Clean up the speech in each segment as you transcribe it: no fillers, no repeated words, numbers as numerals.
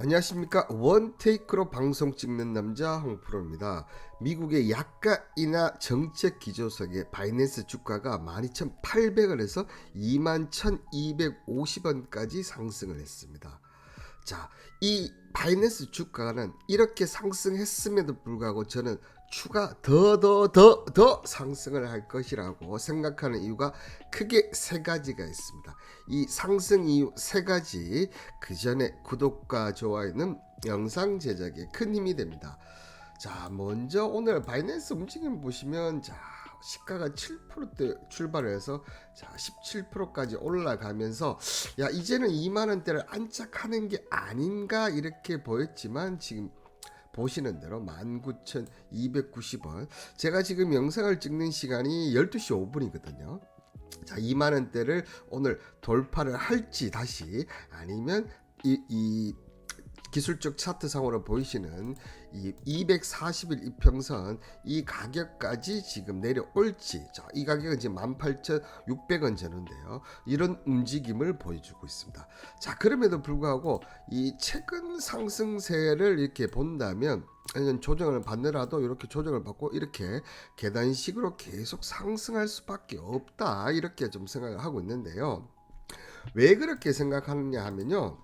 안녕하십니까. 원테이크로 방송 찍는 남자 홍프로입니다. 미국의 약가이나 정책 기조석의 바이낸스 주가가 12,800원에서 21,250원까지 상승을 했습니다. 자, 이 바이낸스 주가는 이렇게 상승했음에도 불구하고 저는 추가 더 상승을 할 것이라고 생각하는 이유가 크게 세 가지가 있습니다. 이 상승 이유 세 가지, 그 전에 구독과 좋아요는 영상 제작에 큰 힘이 됩니다. 자, 먼저 오늘 바이낸스 움직임 보시면, 자, 시가가 7%대 출발해서 자 17%까지 올라가면서, 야, 이제는 2만원대를 안착하는 게 아닌가 이렇게 보였지만, 지금 보시는 대로 19,290원, 제가 지금 영상을 찍는 시간이 12시 5분이거든요 자, 2만원대를 오늘 돌파를 할지, 다시 아니면 이 기술적 차트상으로 보이시는 이 240일 이평선, 이 가격까지 지금 내려올지. 자, 이 가격은 지금 18,600원 전후인데요. 이런 움직임을 보여주고 있습니다. 자, 그럼에도 불구하고 이 최근 상승세를 이렇게 본다면, 조정을 받느라도 이렇게 조정을 받고 이렇게 계단식으로 계속 상승할 수밖에 없다, 이렇게 좀 생각을 하고 있는데요. 왜 그렇게 생각하느냐 하면요,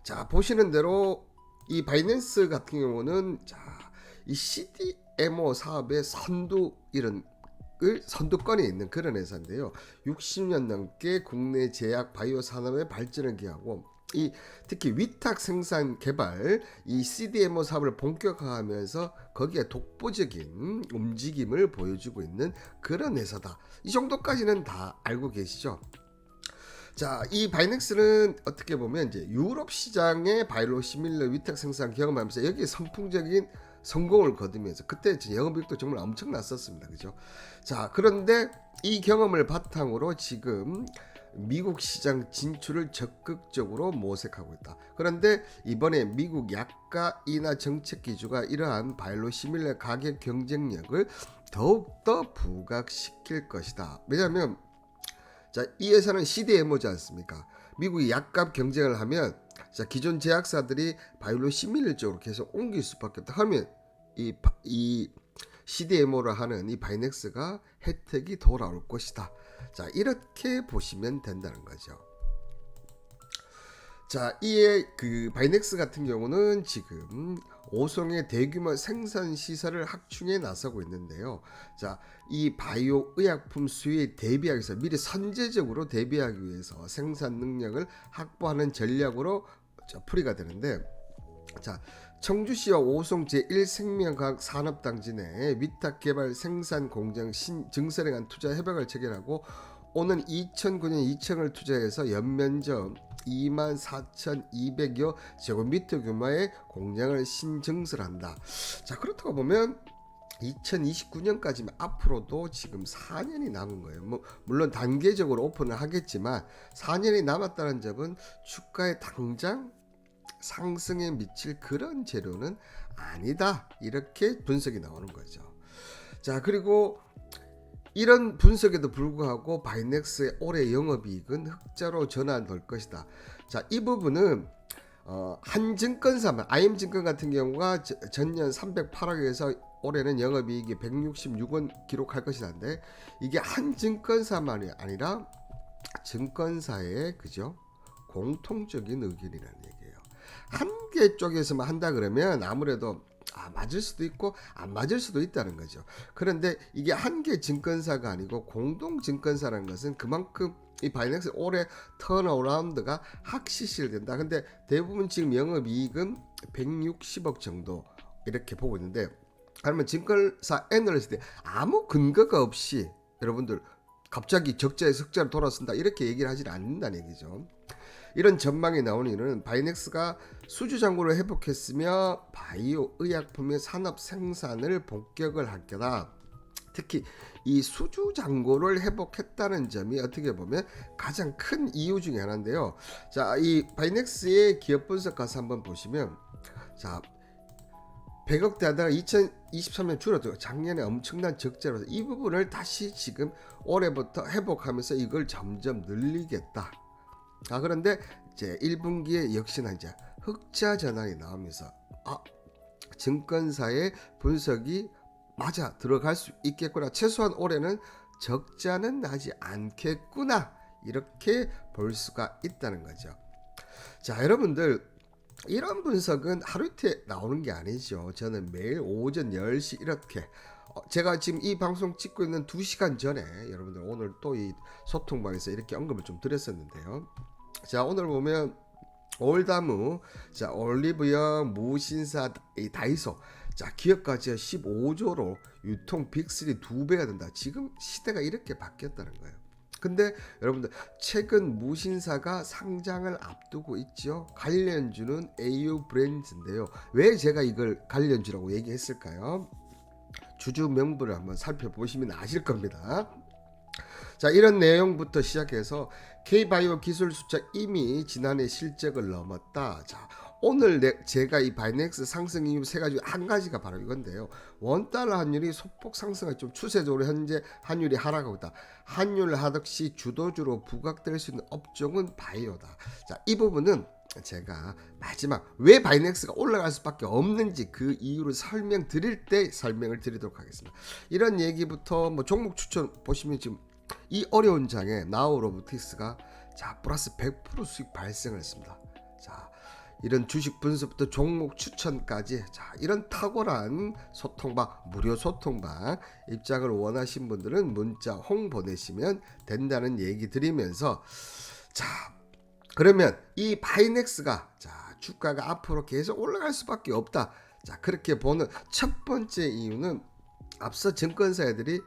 자, 보시는 대로 이 바이낸스 같은 경우는, 자, 이 CDMO 사업의 선두권에 있는 그런 회사인데요. 60년 넘게 국내 제약 바이오 산업의 발전을 기하고, 이 특히 위탁 생산 개발, 이 CDMO 사업을 본격화하면서 거기에 독보적인 움직임을 보여주고 있는 그런 회사다. 이 정도까지는 다 알고 계시죠? 자, 이 바이넥스는 어떻게 보면 이제 유럽 시장의 바이오시밀러 위탁 생산 경험하면서 여기에 선풍적인 성공을 거두면서, 그때 영업이익도 정말 엄청났었습니다. 그죠? 자, 그런데 이 경험을 바탕으로 지금 미국 시장 진출을 적극적으로 모색하고 있다. 그런데 이번에 미국 약가 인하 정책 기조가 이러한 바이오시밀러 가격 경쟁력을 더욱더 부각시킬 것이다. 왜냐하면, 자, 이 회사는 CDMO지 않습니까? 미국이 약값 경쟁을 하면, 자, 기존 제약사들이 바이오시밀러 쪽으로 계속 옮길 수밖에 없다 하면, 이 CDMO를 하는 이 바이넥스가 혜택이 돌아올 것이다. 자, 이렇게 보시면 된다는 거죠. 자, 이에 그 바이넥스 같은 경우는 지금 5송의 대규모 생산 시설을 확충에 나서고 있는데요. 자, 이 바이오 의약품 수요에 대비하기 위해서, 미리 선제적으로 대비하기 위해서 생산 능력을 확보하는 전략으로 풀이가 되는데, 자, 청주시와 5송 제1생명과학 산업단지 내 위탁개발 생산 공장 증설행한 투자 협약을 체결하고, 오는 2009년 2층을 투자해서 연면적 24,200여 제곱미터 규모의 공장을 신증설한다. 자, 그렇다고 보면 2029년까지면 앞으로도 지금 4년이 남은 거예요. 물론 단계적으로 오픈을 하겠지만 4년이 남았다는 점은 주가에 당장 상승에 미칠 그런 재료는 아니다, 이렇게 분석이 나오는 거죠. 자, 그리고 이런 분석에도 불구하고 바이넥스의 올해 영업이익은 흑자로 전환될 것이다. 자, 이 부분은 한 증권사만, IM증권 같은 경우가 전년 308억에서 올해는 영업이익이 166원 기록할 것이라는데, 이게 한 증권사만이 아니라 증권사의, 그죠, 공통적인 의견이라는 얘기예요. 한 개 쪽에서만 한다 그러면 아무래도 맞을 수도 있고 안 맞을 수도 있다는 거죠. 그런데 이게 한 개 증권사가 아니고 공동 증권사라는 것은 그만큼 이 바이낸스 올해 턴어라운드가 확실시된다. 근데 대부분 지금 영업이익은 160억 정도 이렇게 보고 있는데, 그러면 증권사 애널리스트 아무 근거가 없이 여러분들 갑자기 적자에서 흑자로 돌아선다 이렇게 얘기를 하지 않는다는 얘기죠. 이런 전망이 나오는 이유는 바이넥스가 수주 잔고를 회복했으며 바이오 의약품의 산업 생산을 본격을 할 거다. 특히 이 수주 잔고를 회복했다는 점이 어떻게 보면 가장 큰 이유 중에 하나인데요. 자, 이 바이넥스의 기업 분석 가서 한번 보시면, 자, 100억대 하다가 2023년 줄어들고 작년에 엄청난 적자로서 이 부분을 다시 지금 올해부터 회복하면서 이걸 점점 늘리겠다. 그런데 이제 1분기에 역시나 이제 흑자 전환이 나오면서 증권사의 분석이 맞아 들어갈 수 있겠구나. 최소한 올해는 적자는 나지 않겠구나. 이렇게 볼 수가 있다는 거죠. 자, 여러분들 이런 분석은 하루 이틀 나오는 게 아니죠. 저는 매일 오전 10시 이렇게 제가 지금 이 방송 찍고 있는 2시간 전에 여러분들 오늘 또 이 소통방에서 이렇게 언급을 좀 드렸었는데요. 자, 오늘 보면 올다무, 자, 올리브영, 무신사, 이 다이소, 자, 기업가치 15조로 유통 빅3 2배가 된다. 지금 시대가 이렇게 바뀌었다는 거예요. 근데 여러분들 최근 무신사가 상장을 앞두고 있죠. 관련주는 AU 브랜드인데요. 왜 제가 이걸 관련주라고 얘기했을까요? 주주 명부를 한번 살펴보시면 아실 겁니다. 자, 이런 내용부터 시작해서 K바이오 기술 숫자 이미 지난해 실적을 넘었다. 자, 오늘 제가 이 바이넥스 상승 이유 세 가지 한 가지가 바로 이건데요. 원달러 환율이 소폭 상승할 좀 추세적으로 현재 환율이 하락하고 있다. 환율 하락 시 주도주로 부각될 수 있는 업종은 바이오다. 자, 이 부분은 제가 마지막 왜 바이넥스가 올라갈 수밖에 없는지 그 이유를 설명드릴 때 설명을 드리도록 하겠습니다. 이런 얘기부터 뭐 종목 추천 보시면 지금 이 어려운 장에 나우 로보틱스가 자 플러스 100% 수익 발생을 했습니다. 자, 이런 주식 분석부터 종목 추천까지 자 이런 탁월한 소통방 무료 소통방 입장을 원하신 분들은 문자 홍 보내시면 된다는 얘기 드리면서 자 그러면 이 바이넥스가 자 주가가 앞으로 계속 올라갈 수밖에 없다. 자 그렇게 보는 첫 번째 이유는 앞서 증권사들이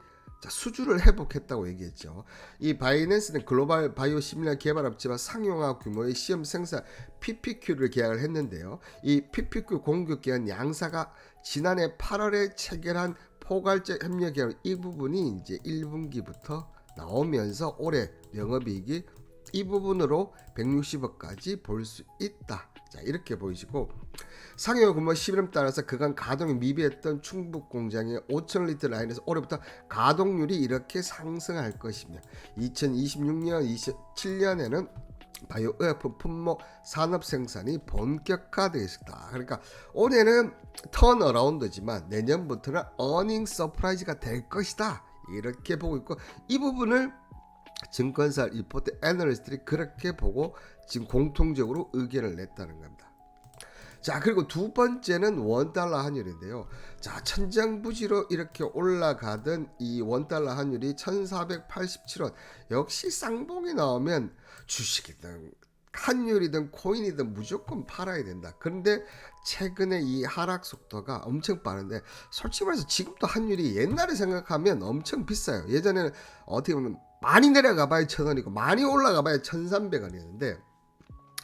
수주를 회복했다고 얘기했죠. 이 바이낸스는 글로벌 바이오 시밀러 개발업체와 상용화 규모의 시험 생산 PPQ를 계약을 했는데요. 이 PPQ 공급 기한 양사가 지난해 8월에 체결한 포괄적 협력 계약 이 부분이 이제 1분기부터 나오면서 올해 영업이익이 이 부분으로 160억까지 볼 수 있다. 자 이렇게 보이시고 상용 규모 11월 따라서 그간 가동이 미비했던 충북 공장의 5,000리터 라인에서 올해부터 가동률이 이렇게 상승할 것이며 2026년, 27년에는 바이오 의약품 품목 산업 생산이 본격화되겠다. 그러니까 올해는 턴어라운드지만 내년부터는 어닝 서프라이즈가 될 것이다. 이렇게 보고 있고 이 부분을 증권사 리포트 애널리스트들이 그렇게 보고 지금 공통적으로 의견을 냈다는 겁니다. 자 그리고 두 번째는 원달러 환율인데요. 자 천정부지로 이렇게 올라가던 이 원달러 환율이 1487원 역시 쌍봉이 나오면 주식이든 환율이든 코인이든 무조건 팔아야 된다. 그런데 최근에 이 하락 속도가 엄청 빠른데 솔직히 말해서 지금도 환율이 옛날에 생각하면 엄청 비싸요. 예전에는 어떻게 보면 많이 내려가 봐야 1,000원이고 많이 올라가 봐야 1,300원이었는데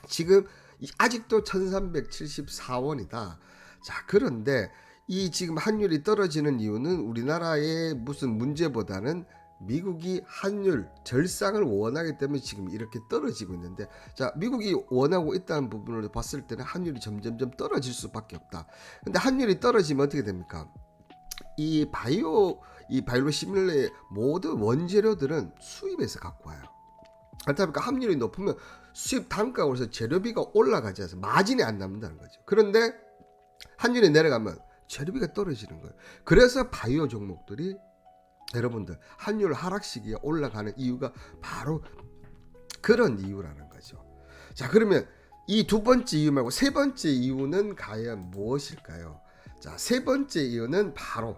지금 아직도 1,374원이다. 자, 그런데 이 지금 환율이 떨어지는 이유는 우리나라의 무슨 문제보다는 미국이 환율 절상을 원하기 때문에 지금 이렇게 떨어지고 있는데 자, 미국이 원하고 있다는 부분을 봤을 때는 환율이 점점점 떨어질 수밖에 없다. 근데 환율이 떨어지면 어떻게 됩니까? 이 바이오 시밀러의 모든 원재료들은 수입에서 갖고 와요. 그렇다 보니까 환율이 높으면 수입 단가가 오르서 재료비가 올라가지 않아서 마진이 안 남는다는 거죠. 그런데 환율이 내려가면 재료비가 떨어지는 거예요. 그래서 바이오 종목들이 여러분들 환율 하락 시기에 올라가는 이유가 바로 그런 이유라는 거죠. 자 그러면 이 두 번째 이유 말고 세 번째 이유는 과연 무엇일까요? 자 세 번째 이유는 바로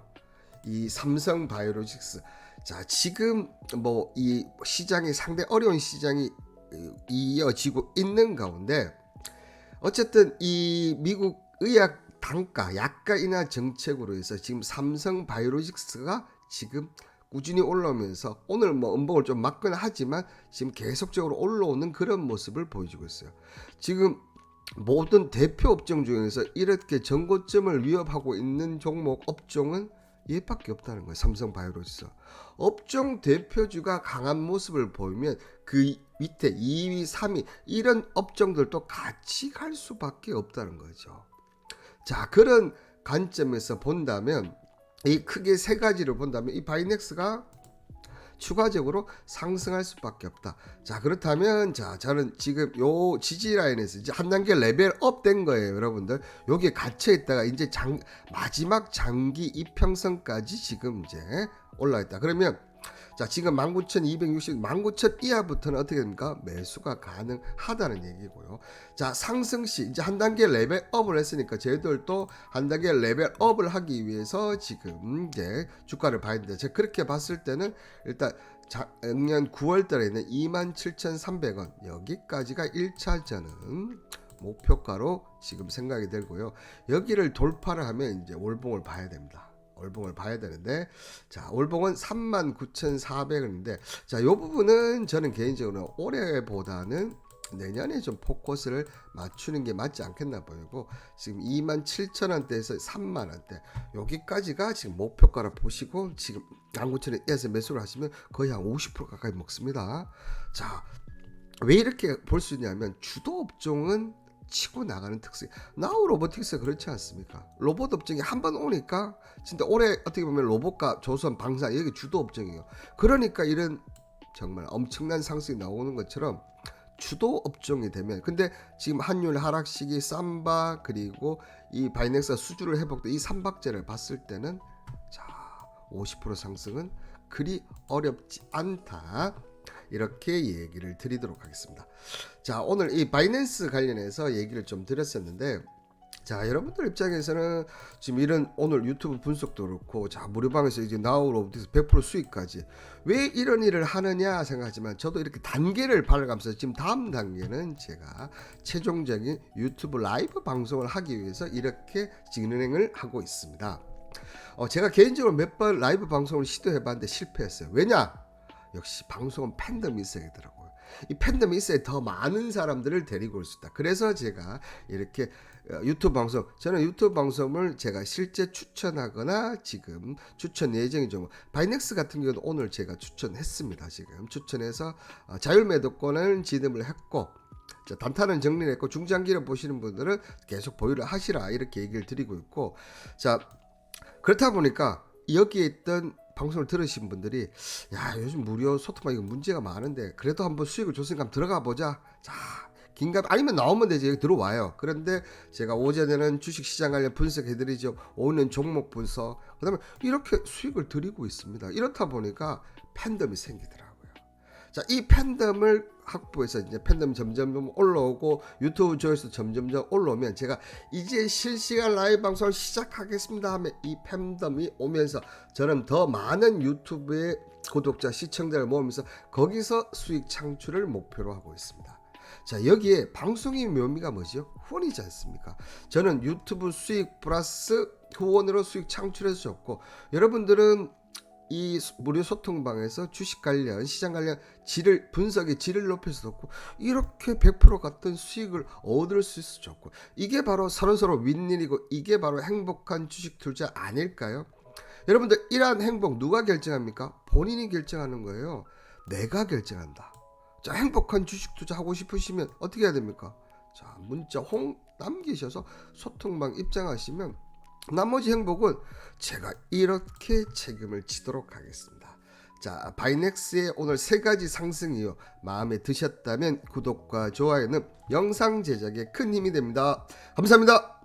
이 삼성 바이오로직스. 자 지금 뭐 이 시장이 상당히 어려운 시장이 이어지고 있는 가운데 어쨌든 이 미국 의약 단가 약가 인하 정책으로 해서 지금 삼성 바이오로직스가 지금 꾸준히 올라오면서 오늘 뭐 음봉을 좀 맞거나 하지만 지금 계속적으로 올라오는 그런 모습을 보여주고 있어요. 지금 모든 대표 업종 중에서 이렇게 전고점을 위협하고 있는 종목 업종은 얘밖에 없다는 거예요. 삼성 바이오로직스. 업종 대표주가 강한 모습을 보이면 그 밑에 2위, 3위 이런 업종들도 같이 갈 수밖에 없다는 거죠. 자, 그런 관점에서 본다면 이 크게 세 가지를 본다면 이 바이넥스가 추가적으로 상승할 수밖에 없다. 자, 그렇다면 저는 지금 요 지지 라인에서 이제 한 단계 레벨업 된 거예요, 여러분들. 여기에 갇혀 있다가 이제 마지막 장기 이평선까지 지금 이제 올라 있다. 그러면 자, 지금 19,260, 19,000 이하부터는 어떻게 됩니까? 매수가 가능하다는 얘기고요. 자, 상승 시 이제 한 단계 레벨업을 했으니까 저희들도 한 단계 레벨업을 하기 위해서 지금 이제 주가를 봐야 된다. 제가 그렇게 봤을 때는 일단 작년 9월 달에는 27,300원 여기까지가 1차전은 목표가로 지금 생각이 들고요. 여기를 돌파를 하면 이제 월봉을 봐야 됩니다. 월봉을 봐야 되는데, 자, 월봉은 39,400원인데, 자, 요 부분은 저는 개인적으로 올해보다는 내년에 좀 포커스를 맞추는 게 맞지 않겠나 보이고, 지금 27,000원대에서 3만원대 여기까지가 지금 목표가를 보시고 지금 19,000원에서 매수를 하시면 거의 한 50% 가까이 먹습니다. 자, 왜 이렇게 볼 수 있냐면 주도 업종은 치고 나가는 특성. 나우 로보틱스 그렇지 않습니까? 로봇 업종이 한번 오니까 진짜 올해 어떻게 보면 로봇과 조선, 방산 여기 주도 업종이에요. 그러니까 이런 정말 엄청난 상승이 나오는 것처럼 주도 업종이 되면, 근데 지금 환율 하락 시기, 삼바 그리고 이 바이낸스 수주를 회복된 이 삼박제를 봤을 때는 자, 50% 상승은 그리 어렵지 않다. 이렇게 얘기를 드리도록 하겠습니다. 자, 오늘 이 바이낸스 관련해서 얘기를 좀 드렸었는데, 자, 여러분들 입장에서는 지금 이런 오늘 유튜브 분석도 그렇고, 자, 무료방에서 이제 나우로부터 100% 수익까지 왜 이런 일을 하느냐 생각하지만, 저도 이렇게 단계를 밟아가면서 지금 다음 단계는 제가 최종적인 유튜브 라이브 방송을 하기 위해서 이렇게 진행을 하고 있습니다. 제가 개인적으로 몇 번 라이브 방송을 시도해봤는데 실패했어요. 왜냐? 역시 방송은 팬덤이 있어야 되더라고요. 이 팬덤이 있어야 더 많은 사람들을 데리고 올 수 있다. 그래서 제가 이렇게 유튜브 방송, 저는 유튜브 방송을 제가 실제 추천하거나 지금 추천 예정이죠. 바이넥스 같은 경우도 오늘 제가 추천했습니다. 지금 추천해서 자율매도권을 진입을 했고, 단타는 정리를 했고, 중장기를 보시는 분들은 계속 보유를 하시라 이렇게 얘기를 드리고 있고, 자, 그렇다 보니까 여기에 있던 방송을 들으신 분들이, 야, 요즘 무료 소통방 이거 문제가 많은데 그래도 한번 수익을 줬으니까 한번 들어가 보자. 자, 긴가 아니면 나오면 되지. 여기 들어와요. 그런데 제가 오전에는 주식시장 관련 분석해드리죠. 오후는 종목 분석, 그 다음에 이렇게 수익을 드리고 있습니다. 이렇다 보니까 팬덤이 생기더라고요. 자, 이 팬덤을 확보해서 이제 팬덤 점점 올라오고 유튜브 조회수 점점 올라오면, 제가 이제 실시간 라이브 방송을 시작하겠습니다 하면 이 팬덤이 오면서 저는 더 많은 유튜브의 구독자, 시청자를 모으면서 거기서 수익 창출을 목표로 하고 있습니다. 자, 여기에 방송의 묘미가 뭐죠? 후원이지 않습니까? 저는 유튜브 수익 플러스 후원으로 수익 창출해서 줬고, 여러분들은 이 무료 소통방에서 주식 관련, 시장 관련 질을, 분석의 질을 높여서 좋고, 이렇게 100% 같은 수익을 얻을 수 있어 좋고, 이게 바로 서로서로 윈윈이고, 이게 바로 행복한 주식 투자 아닐까요? 여러분들, 이러한 행복 누가 결정합니까? 본인이 결정하는 거예요. 내가 결정한다. 자, 행복한 주식 투자 하고 싶으시면 어떻게 해야 됩니까? 자, 문자 남기셔서 소통방 입장하시면 나머지 행복은 제가 이렇게 책임을 지도록 하겠습니다. 자, 바이넥스의 오늘 3가지 상승이요, 마음에 드셨다면 구독과 좋아요는 영상 제작에 큰 힘이 됩니다. 감사합니다.